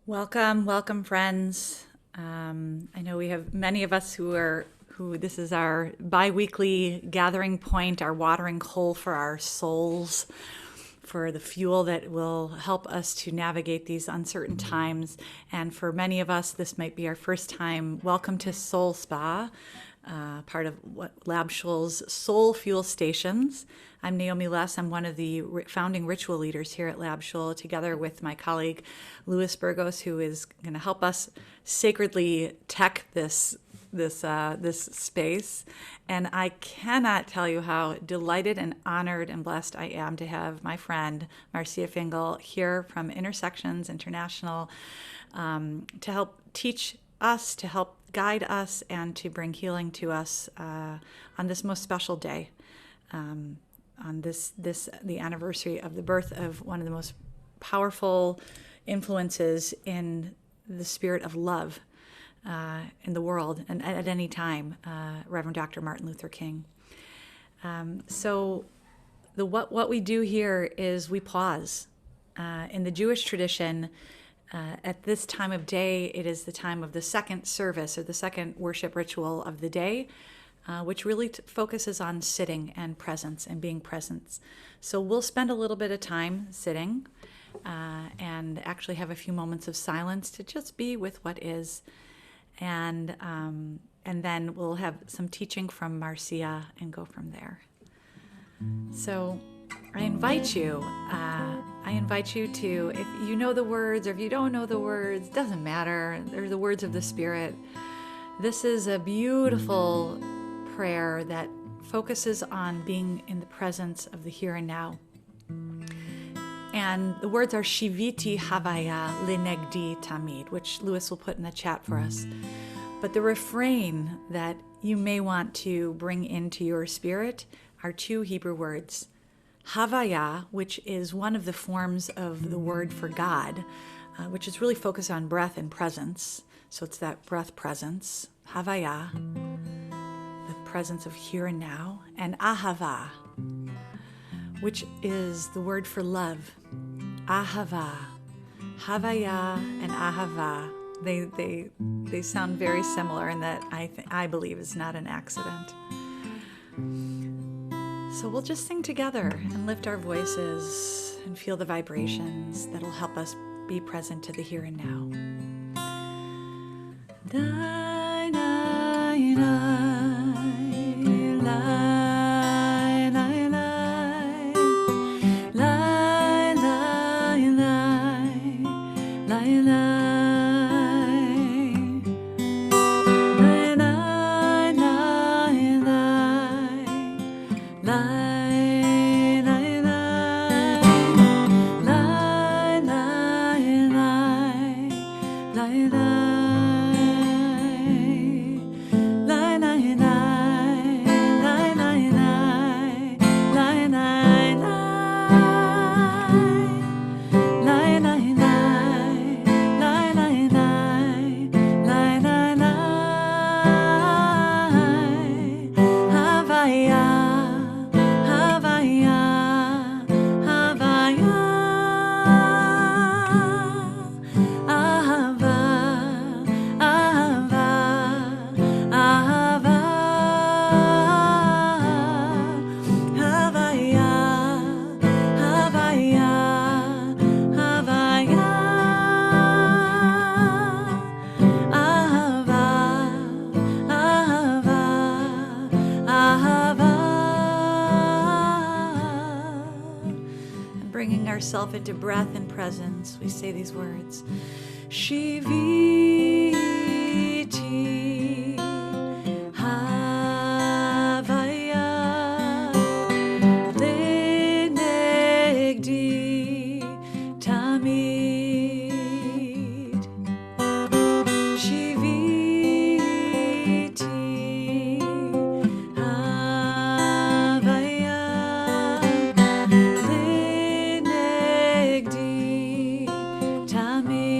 Welcome, friends. I know we have many of us who this is our bi-weekly gathering point, our watering hole for our souls, for the fuel that will help us to navigate these uncertain times. And for many of us, this might be our first time. Welcome to SoulSpa, part of Lab Shul's Soul Fuel Stations. I'm Naomi. I'm one of the founding ritual leaders here at Lab Shul, together with my colleague Louis Burgos, who is going to help us sacredly tech this space. And I cannot tell you how delighted and honored and blessed I am to have my friend Marcia Fingal here from Intersections International to help teach us, to help guide us, and to bring healing to us on this most special day. On the anniversary of the birth of one of the most powerful influences in the spirit of love in the world and at any time, Reverend Dr. Martin Luther King. So what we do here is we pause. In the Jewish tradition, at this time of day, it is the time of the second service or the second worship ritual of the day, which really focuses on sitting and presence and being present. So we'll spend a little bit of time sitting and actually have a few moments of silence to just be with what is. And then we'll have some teaching from Marcia and go from there. So I invite you to, if you know the words or if you don't know the words, doesn't matter. They're the words of the Spirit. This is a beautiful prayer that focuses on being in the presence of the here and now. And the words are Shiviti Havaya Linegdi Tamid, which Louis will put in the chat for us. But the refrain that you may want to bring into your spirit are two Hebrew words. Havaya, which is one of the forms of the word for God, which is really focused on breath and presence. So it's that breath presence, Havaya, the presence of here and now, and Ahava, which is the word for love. Ahava, Havaya and Ahava, they sound very similar, and that I believe is not an accident. So we'll just sing together and lift our voices and feel the vibrations that'll help us be present to the here and now. Dai, dai, dai, lai, lai, lai, lai, lai, lai, lai, lai. Ourself into breath and presence, we say these words. Shiviti Havaya Lenegdi Tamid. Shiviti Havaya Tamid.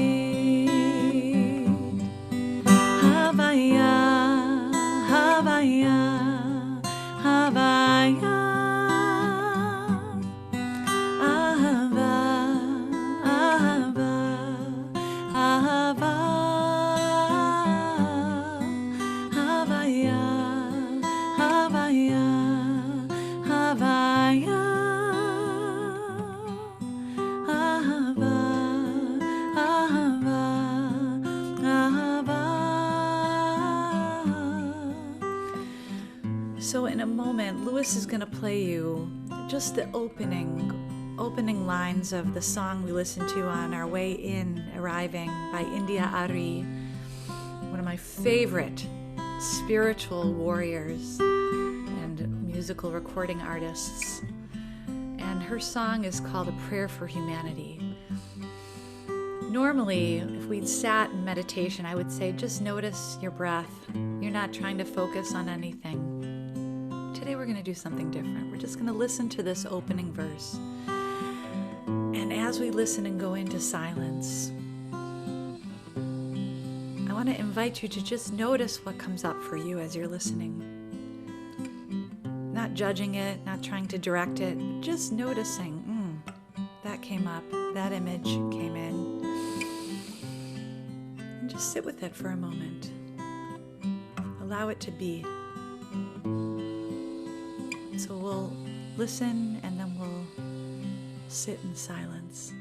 Havaya. in a moment, Louis is going to play you just the opening lines of the song we listened to on our way in, arriving, by India Ari, one of my favorite spiritual warriors and musical recording artists. And her song is called A Prayer for Humanity. Normally, if we'd sat in meditation, I would say, just notice your breath. You're not trying to focus on anything. Today we're going to do something different. We're just going to listen to this opening verse. And as we listen and go into silence, I want to invite you to just notice what comes up for you as you're listening. Not judging it, not trying to direct it, just noticing, that came up, that image came in. And just sit with it for a moment. Allow it to be. So we'll listen and then we'll sit in silence.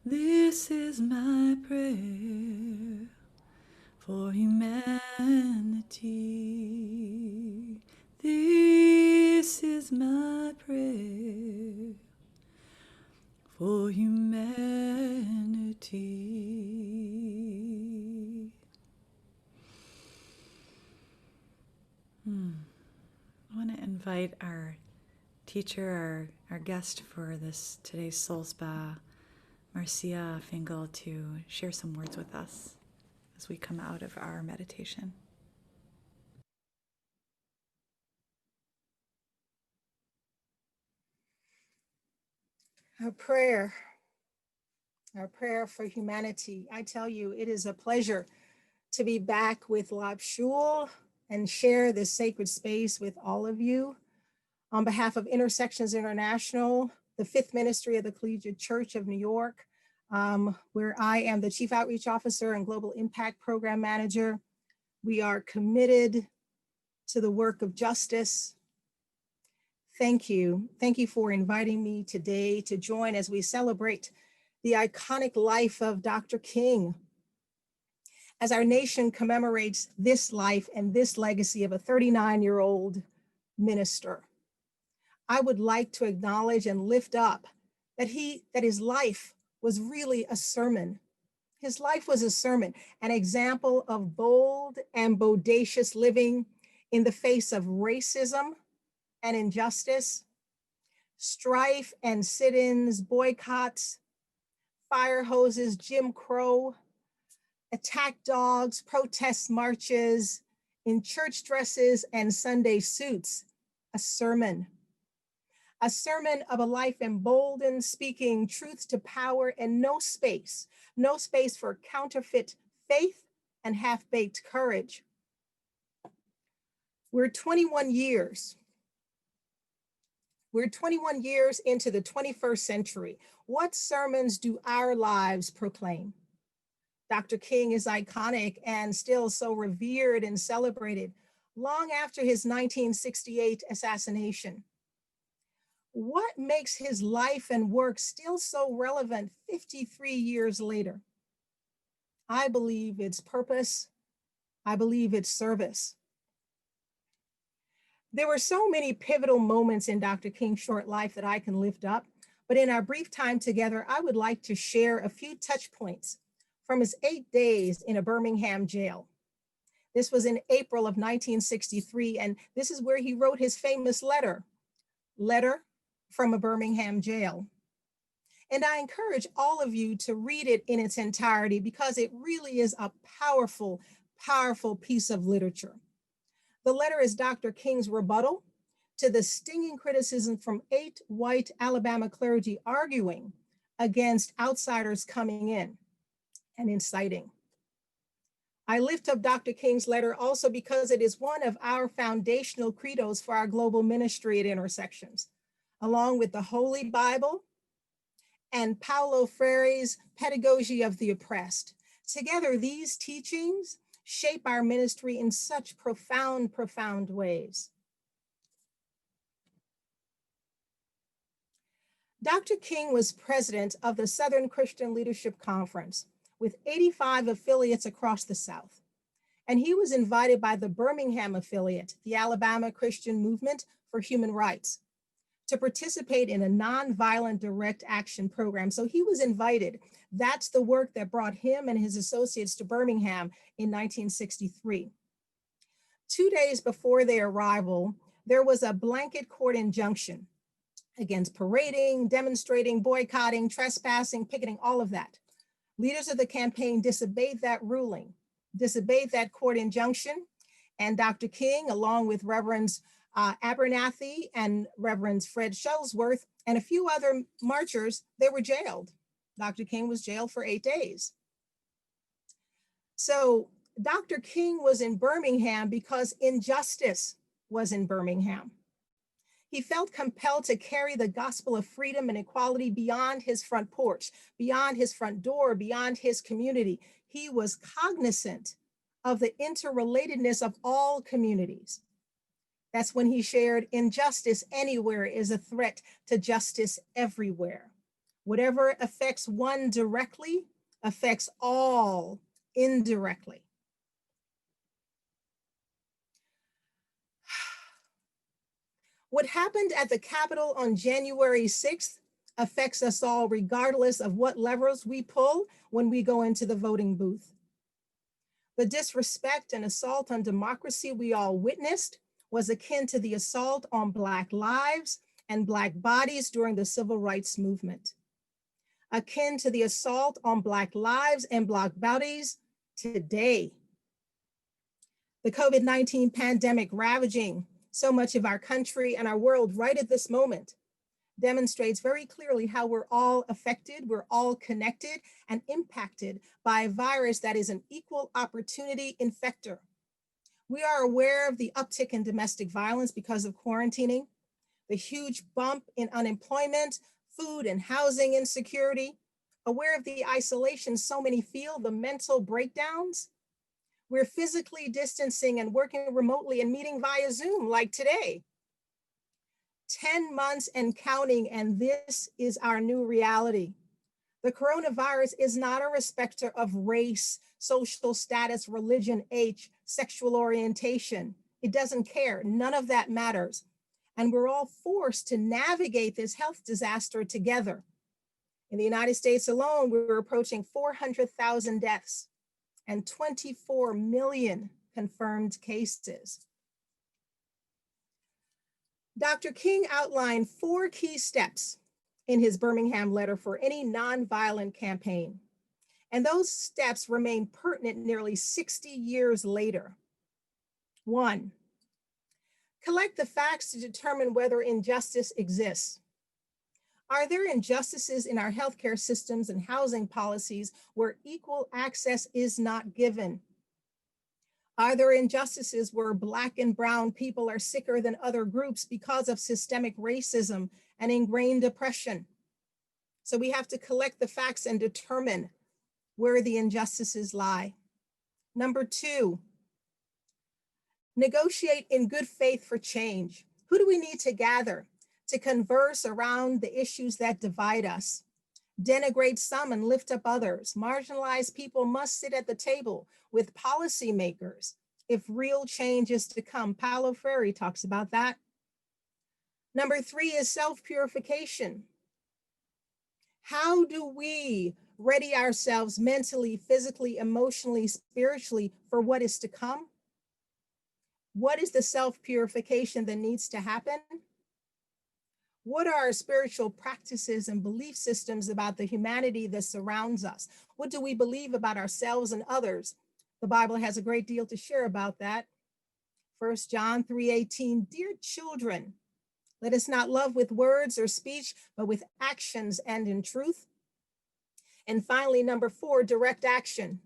This is my prayer for humanity. This is my prayer for humanity. I want to invite our teacher, our guest for this today's SoulSpa, Marcia Fingal, to share some words with us as we come out of our meditation. Our prayer for humanity. I tell you, it is a pleasure to be back with Shul and share this sacred space with all of you. On behalf of Intersections International, the fifth ministry of the Collegiate Church of New York, where I am the Chief Outreach Officer and Global Impact Program Manager, we are committed to the work of justice. Thank you. Thank you for inviting me today to join as we celebrate the iconic life of Dr. King. As our nation commemorates this life and this legacy of a 39-year-old minister, I would like to acknowledge and lift up that his life was really a sermon. His life was a sermon, an example of bold and bodacious living in the face of racism and injustice, strife and sit-ins, boycotts, fire hoses, Jim Crow, attack dogs, protest marches, in church dresses and Sunday suits, a sermon of a life emboldened, speaking truth to power, and no space for counterfeit faith and half-baked courage. We're 21 years into the 21st century. What sermons do our lives proclaim? Dr. King is iconic and still so revered and celebrated long after his 1968 assassination. What makes his life and work still so relevant 53 years later? I believe it's purpose. I believe it's service. There were so many pivotal moments in Dr. King's short life that I can lift up, but in our brief time together, I would like to share a few touch points from his 8 days in a Birmingham jail. This was in April of 1963, and this is where he wrote his famous letter from a Birmingham jail. And I encourage all of you to read it in its entirety because it really is a powerful, powerful piece of literature. The letter is Dr. King's rebuttal to the stinging criticism from 8 white Alabama clergy arguing against outsiders coming in and inciting. I lift up Dr. King's letter also because it is one of our foundational credos for our global ministry at Intersections, along with the Holy Bible and Paulo Freire's Pedagogy of the Oppressed. Together, these teachings shape our ministry in such profound, profound ways. Dr. King was president of the Southern Christian Leadership Conference with 85 affiliates across the South. And he was invited by the Birmingham affiliate, the Alabama Christian Movement for Human Rights, to participate in a nonviolent direct action program. So he was invited. That's the work that brought him and his associates to Birmingham in 1963. 2 days before their arrival, there was a blanket court injunction against parading, demonstrating, boycotting, trespassing, picketing, all of that. Leaders of the campaign disobeyed that ruling, disobeyed that court injunction, and Dr. King, along with Reverends Abernathy and Reverends Fred Shuttlesworth and a few other marchers, they were jailed. Dr. King was jailed for 8 days. So Dr. King was in Birmingham because injustice was in Birmingham. He felt compelled to carry the gospel of freedom and equality beyond his front porch, beyond his front door, beyond his community. He was cognizant of the interrelatedness of all communities. That's when he shared, injustice anywhere is a threat to justice everywhere. Whatever affects one directly affects all indirectly. What happened at the Capitol on January 6th affects us all, regardless of what levers we pull when we go into the voting booth. The disrespect and assault on democracy we all witnessed was akin to the assault on Black lives and Black bodies during the Civil Rights Movement, akin to the assault on Black lives and Black bodies today. The COVID-19 pandemic ravaging so much of our country and our world right at this moment demonstrates very clearly how we're all affected, we're all connected and impacted by a virus that is an equal opportunity infector. We are aware of the uptick in domestic violence because of quarantining, the huge bump in unemployment, food and housing insecurity, aware of the isolation so many feel, the mental breakdowns. We're physically distancing and working remotely and meeting via Zoom like today. 10 months and counting, and this is our new reality. The coronavirus is not a respecter of race, social status, religion, age, sexual orientation. It doesn't care. None of that matters. And we're all forced to navigate this health disaster together. In the United States alone, we're approaching 400,000 deaths and 24 million confirmed cases. Dr. King outlined 4 key steps in his Birmingham letter for any nonviolent campaign. And those steps remain pertinent nearly 60 years later. 1, collect the facts to determine whether injustice exists. Are there injustices in our healthcare systems and housing policies where equal access is not given? Are there injustices where Black and brown people are sicker than other groups because of systemic racism and ingrained oppression? So we have to collect the facts and determine where the injustices lie. Number 2, negotiate in good faith for change. Who do we need to gather to converse around the issues that divide us? Denigrate some and lift up others. Marginalized people must sit at the table with policymakers if real change is to come. Paulo Freire talks about that. Number 3 is self-purification. How do we ready ourselves mentally, physically, emotionally, spiritually for what is to come? What is the self-purification that needs to happen? What are our spiritual practices and belief systems about the humanity that surrounds us? What do we believe about ourselves and others? The Bible has a great deal to share about that. 1 John 3:18, dear children, let us not love with words or speech, but with actions and in truth. And finally, number 4, direct action.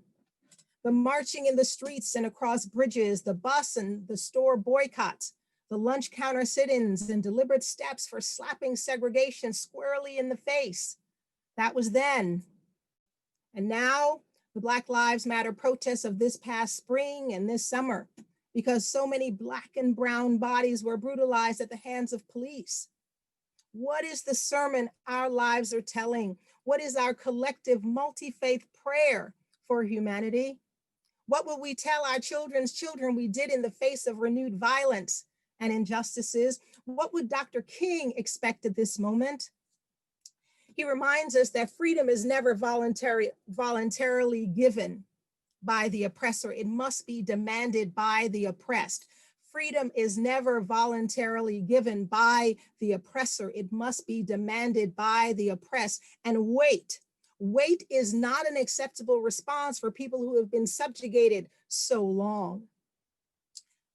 The marching in the streets and across bridges, the bus and the store boycotts, the lunch counter sit-ins and deliberate steps for slapping segregation squarely in the face. That was then. And now the Black Lives Matter protests of this past spring and this summer, because so many Black and brown bodies were brutalized at the hands of police. What is the sermon our lives are telling? What is our collective multi-faith prayer for humanity? What will we tell our children's children we did in the face of renewed violence and injustices? What would Dr. King expect at this moment? He reminds us that freedom is never voluntarily given by the oppressor. It must be demanded by the oppressed. Freedom is never voluntarily given by the oppressor. It must be demanded by the oppressed. And wait is not an acceptable response for people who have been subjugated so long.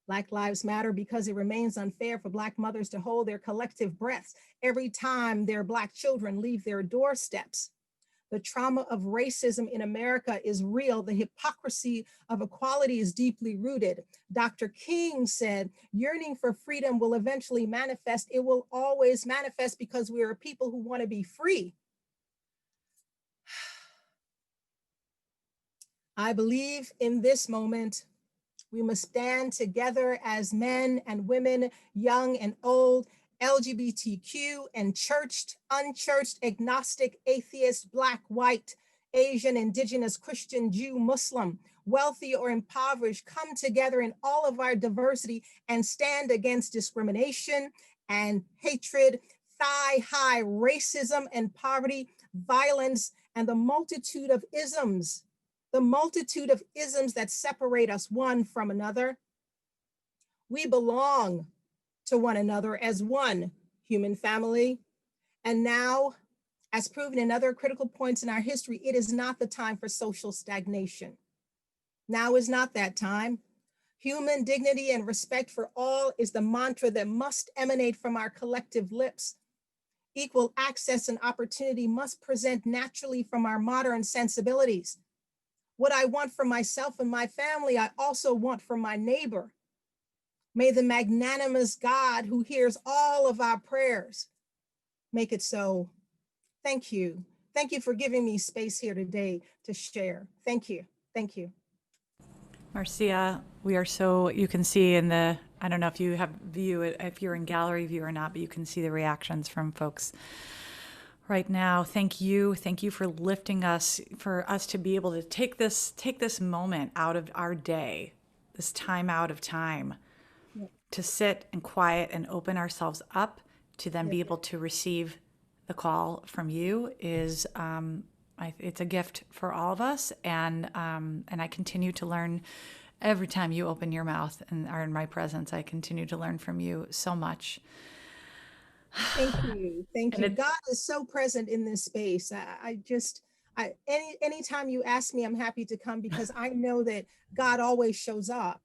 Black Lives Matter because it remains unfair for Black mothers to hold their collective breaths every time their Black children leave their doorsteps. The trauma of racism in America is real. The hypocrisy of equality is deeply rooted. Dr. King said, yearning for freedom will eventually manifest. It will always manifest because we are people who want to be free. I believe in this moment, we must stand together as men and women, young and old, LGBTQ and churched, unchurched, agnostic, atheist, Black, white, Asian, indigenous, Christian, Jew, Muslim, wealthy or impoverished, come together in all of our diversity and stand against discrimination and hatred, thigh-high racism and poverty, violence, and the multitude of isms that separate us one from another. We belong to one another as one human family. And now, as proven in other critical points in our history, it is not the time for social stagnation. Now is not that time. Human dignity and respect for all is the mantra that must emanate from our collective lips. Equal access and opportunity must present naturally from our modern sensibilities. What I want for myself and my family, I also want for my neighbor. May the magnanimous God who hears all of our prayers make it so. Thank you. Thank you for giving me space here today to share. Thank you. Thank you. Marcia, we are so, you can see in the, I don't know if you have view, if you're in gallery view or not, but you can see the reactions from folks right now. Thank you for lifting us, for us to be able to take this moment out of our day, this time out of time, to sit and quiet and open ourselves up to then be able to receive the call from you is it's a gift for all of us, and I continue to learn every time you open your mouth and are in my presence. I continue to learn from you so much. Thank you. Thank you. God is so present in this space. Anytime you ask me, I'm happy to come because I know that God always shows up.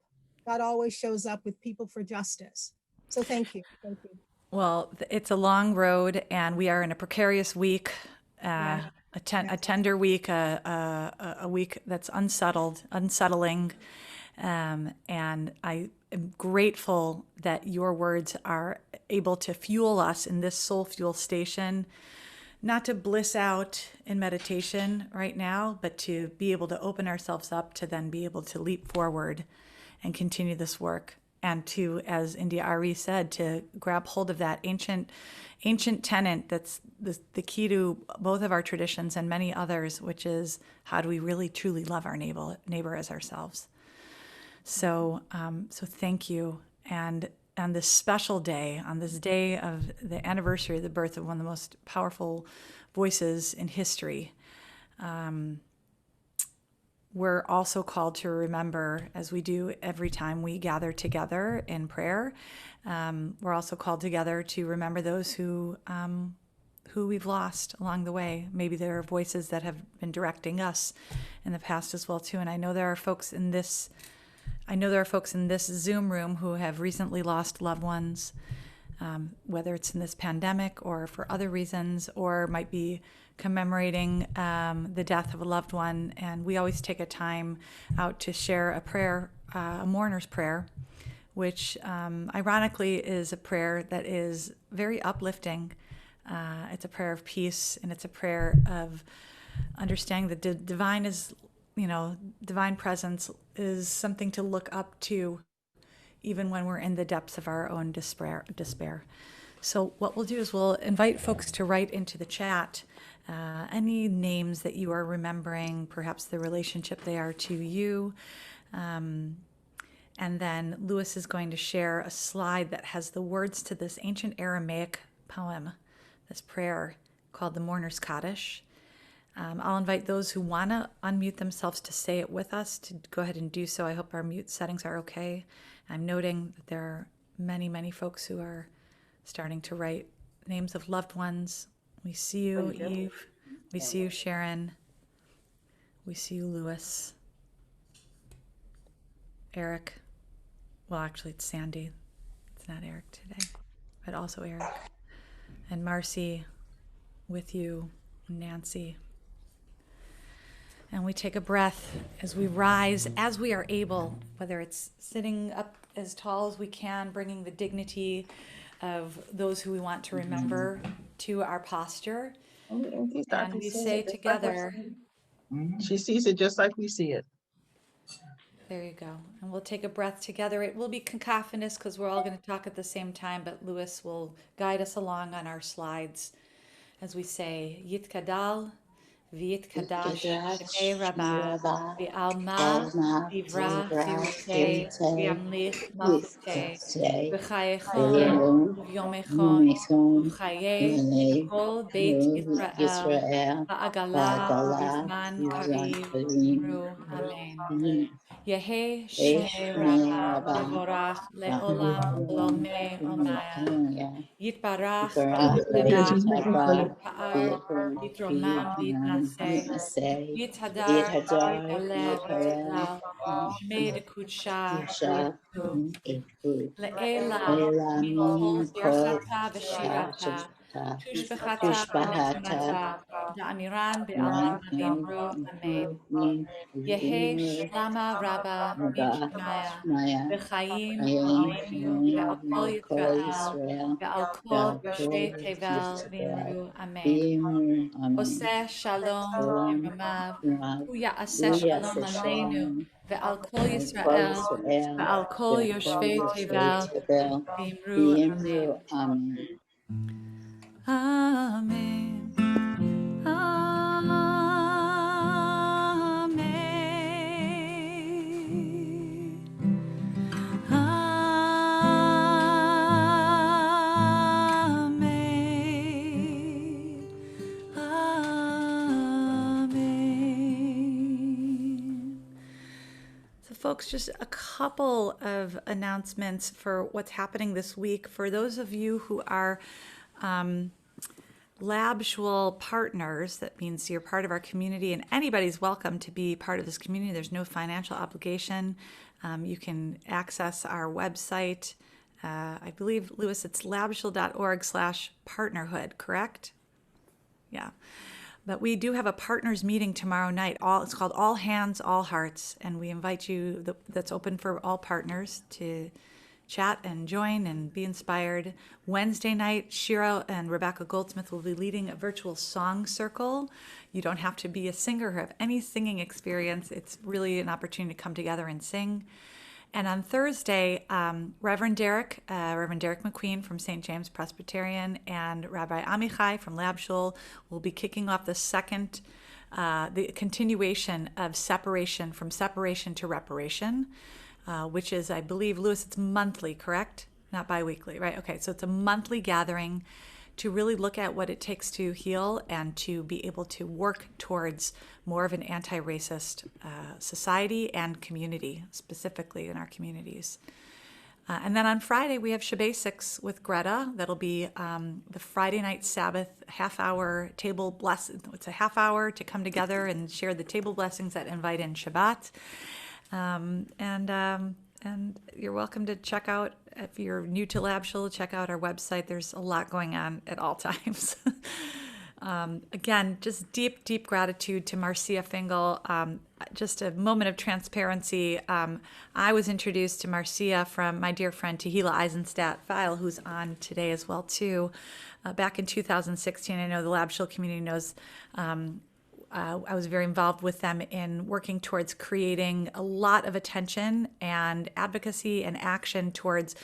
God always shows up with people for justice. So thank you. Thank you. Well, it's a long road and we are in a precarious week, a tender week, a week that's unsettling. And I am grateful that your words are able to fuel us in this Soul Fuel station, not to bliss out in meditation right now, but to be able to open ourselves up to then be able to leap forward and continue this work. And to, as India Ari said, to grab hold of that ancient tenet that's the key to both of our traditions and many others, which is how do we really truly love our neighbor as ourselves. So thank you. And on this special day, on this day of the anniversary of the birth of one of the most powerful voices in history, we're also called to remember, as we do every time we gather together in prayer, we're also called together to remember those who we've lost along the way. Maybe there are voices that have been directing us in the past as well too. And I know there are folks in this Zoom room who have recently lost loved ones, whether it's in this pandemic or for other reasons, or might be commemorating the death of a loved one. And we always take a time out to share a prayer, a mourner's prayer, which ironically is a prayer that is very uplifting. It's a prayer of peace, and it's a prayer of understanding that the divine is, divine presence is something to look up to, even when we're in the depths of our own despair. So what we'll do is we'll invite folks to write into the chat any names that you are remembering, perhaps the relationship they are to you. And then Lewis is going to share a slide that has the words to this ancient Aramaic poem, this prayer called the Mourner's Kaddish. I'll invite those who want to unmute themselves to say it with us to go ahead and do so. I hope our mute settings are okay. I'm noting that there are many, many folks who are starting to write names of loved ones. We see you, Eve. We see you, Sharon. We see you, Lewis. Eric. Well, actually, it's Sandy. It's not Eric today, but also Eric. And Marcy, with you, Nancy. And we take a breath as we rise, as we are able, whether it's sitting up as tall as we can, bringing the dignity of those who we want to remember to our posture. And we say together, she sees it just like we see it. There you go. And we'll take a breath together. It will be cacophonous because we're all going to talk at the same time, but Lewis will guide us along on our slides as we say, Yitkadal, Vyitkadash, Shmei Rabbah, V'alma, Vivra, V'yutei, V'yamlich, Malchutei, V'chayecho, V'yomecho, V'chaye, V'kol Beit Yisrael, V'agala, V'zman Kariv, Ru, Amen. Yehi Shmei Rabbah, V'vorach, Le'olam, Lomei Omaya. Yitbarach, Yitnebach, Yitpa'ar, Yitromam, Yitnaseh, Yithadar, Yit'aleh, Yitadal, Shmei Dekudsha, Yitku, Le'ela, Min Kol Zirchata V'Shirata, Tushbechata V'Nechonata, Da'amiran Be'alma V'imru, Amen. Yehi Shlama Rabba Min Shemaya, V'chaim Aleinu Ve'al Kol Yisrael, Ve'al Kol Yoshvei Tevel V'imru, Amen. Oseh Shalom Yeramav, Hu Ya'aseh Shalom Aleinu, Ve'al Kol Yisrael, Ve'al Kol Yoshvei Tevel V'imru, Amen. Amen. Folks, just a couple of announcements for what's happening this week. For those of you who are Lab Shul partners, that means you're part of our community, and anybody's welcome to be part of this community. There's no financial obligation. You can access our website. I believe, Lewis, it's labshul.org/partnerhood, correct? Yeah. But we do have a partners meeting tomorrow night. It's called All Hands, All Hearts, and we invite you, that's open for all partners, to chat and join and be inspired. Wednesday night, Shira and Rebecca Goldsmith will be leading a virtual song circle. You don't have to be a singer or have any singing experience. It's really an opportunity to come together and sing. And on Thursday, Reverend Derek McQueen from St. James Presbyterian and Rabbi Amichai from Lab Shul will be kicking off the continuation of separation to reparation, which is, I believe, Louis, it's monthly, correct? Not biweekly, right? Okay, so it's a monthly gathering to really look at what it takes to heal and to be able to work towards more of an anti-racist society and community, specifically in our communities. And then on Friday, we have Shabbasics with Greta. That'll be the Friday night Sabbath half-hour table blessing. It's a half hour to come together and share the table blessings that invite in Shabbat. And you're welcome to check out, if you're new to Lab Shul, check out our website. There's a lot going on at all times. Again, just deep, deep gratitude to Marcia Fingal. Just a moment of transparency. I was introduced to Marcia from my dear friend Tehila Eisenstadt-Feil, who's on today as well too. Back in 2016, I know the Lab Shul community knows I was very involved with them in working towards creating a lot of attention and advocacy and action towards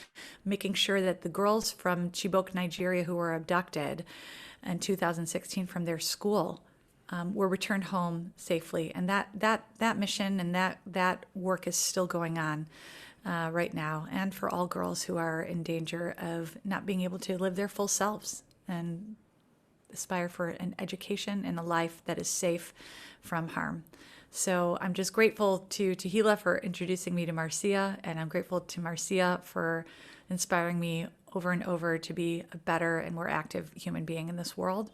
making sure that the girls from Chibok, Nigeria, who were abducted in 2016 from their school were returned home safely. And that mission and that work is still going on right now, and for all girls who are in danger of not being able to live their full selves and aspire for an education and a life that is safe from harm. So I'm just grateful to Tehila for introducing me to Marcia, and I'm grateful to Marcia for inspiring me over and over to be a better and more active human being in this world.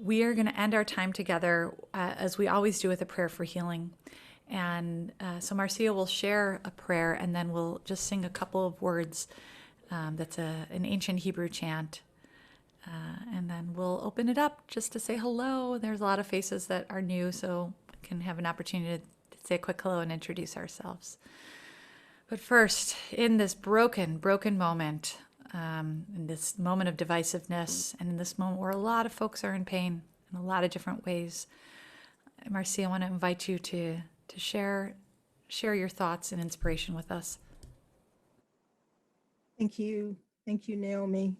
We are going to end our time together, as we always do, with a prayer for healing. And so Marcia will share a prayer, and then we'll just sing a couple of words. That's an ancient Hebrew chant. And then we'll open it up just to say hello. There's a lot of faces that are new, so we can have an opportunity to say a quick hello and introduce ourselves. But first, in this broken moment, in this moment of divisiveness, and in this moment where a lot of folks are in pain in a lot of different ways, Marcia, I want to invite you to share your thoughts and inspiration with us. Thank you, Naomi.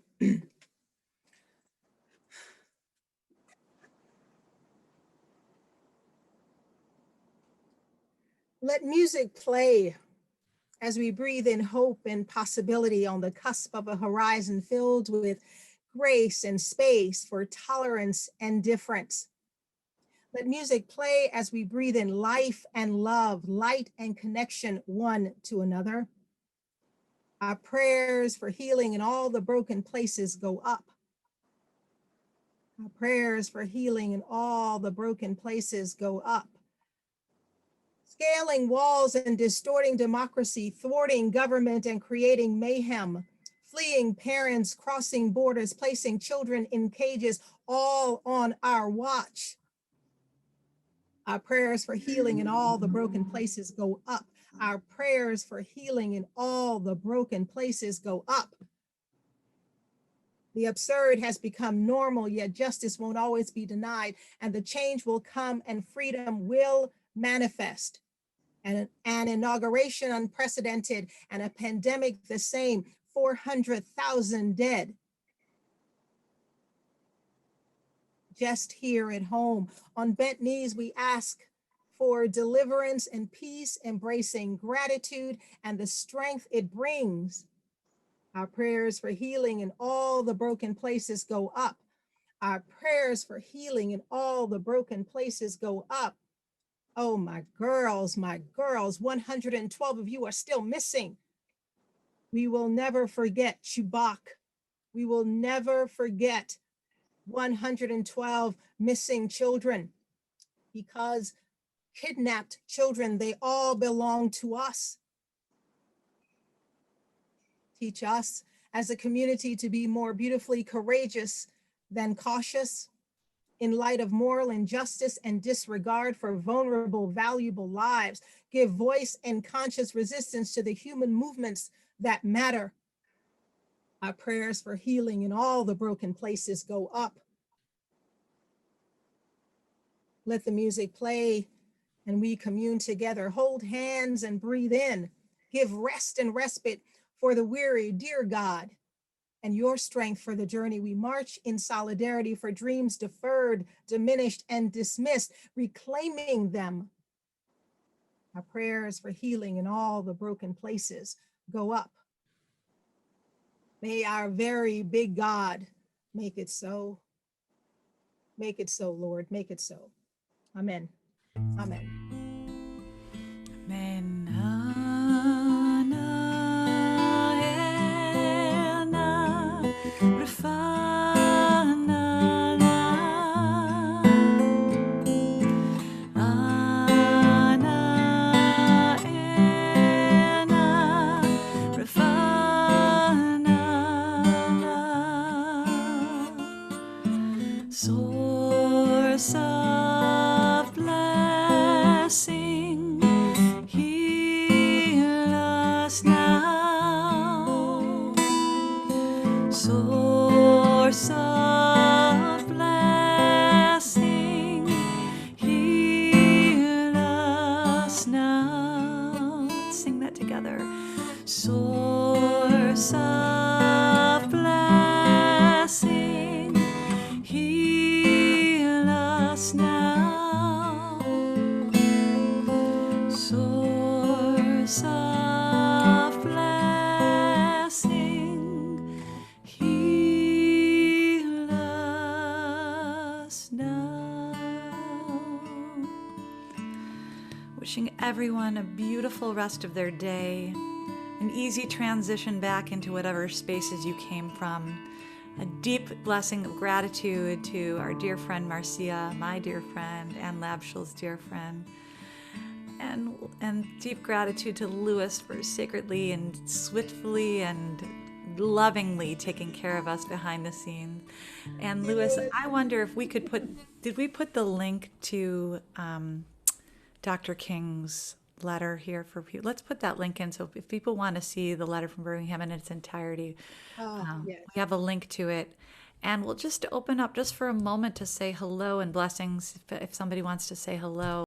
Let music play as we breathe in hope and possibility on the cusp of a horizon filled with grace and space for tolerance and difference. Let music play as we breathe in life and love, light and connection one to another. Our prayers for healing in all the broken places go up. Our prayers for healing in all the broken places go up. Scaling walls and distorting democracy, thwarting government and creating mayhem, fleeing parents, crossing borders, placing children in cages, all on our watch. Our prayers for healing in all the broken places go up. Our prayers for healing in all the broken places go up. The absurd has become normal, yet justice won't always be denied, and the change will come and freedom will manifest. And an inauguration unprecedented, and a pandemic the same, 400,000 dead. Just here at home, on bent knees, we ask for deliverance and peace, embracing gratitude and the strength it brings. Our prayers for healing in all the broken places go up. Our prayers for healing in all the broken places go up. Oh, my girls, 112 of you are still missing. We will never forget Chibok. We will never forget 112 missing children, because kidnapped children, they all belong to us. Teach us as a community to be more beautifully courageous than cautious, in light of moral injustice and disregard for vulnerable, valuable lives. Give voice and conscious resistance to the human movements that matter. Our prayers for healing in all the broken places go up. Let the music play and we commune together. Hold hands and breathe in. Give rest and respite for the weary, dear God, and your strength for the journey. We march in solidarity for dreams deferred, diminished, and dismissed, reclaiming them. Our prayers for healing in all the broken places go up. May our very big God make it so. Make it so, Lord, make it so. Amen. Amen. Amen. Source of blessing, heal us now. Source of blessing, heal us now. Let's sing that together. Source of blessing, heal us now. Source of blessing, heal us now. Wishing everyone a beautiful rest of their day, an easy transition back into whatever spaces you came from. A deep blessing of gratitude to our dear friend Marcia, my dear friend, and Lab Shul's dear friend. And deep gratitude to Louis for sacredly and swiftly and lovingly taking care of us behind the scenes. And Louis, I wonder if we could did we put the link to Dr. King's letter here for people? Let's put that link in, so if people want to see the letter from Birmingham in its entirety, Yes. we have a link to it. And we'll just open up just for a moment to say hello and blessings if somebody wants to say hello.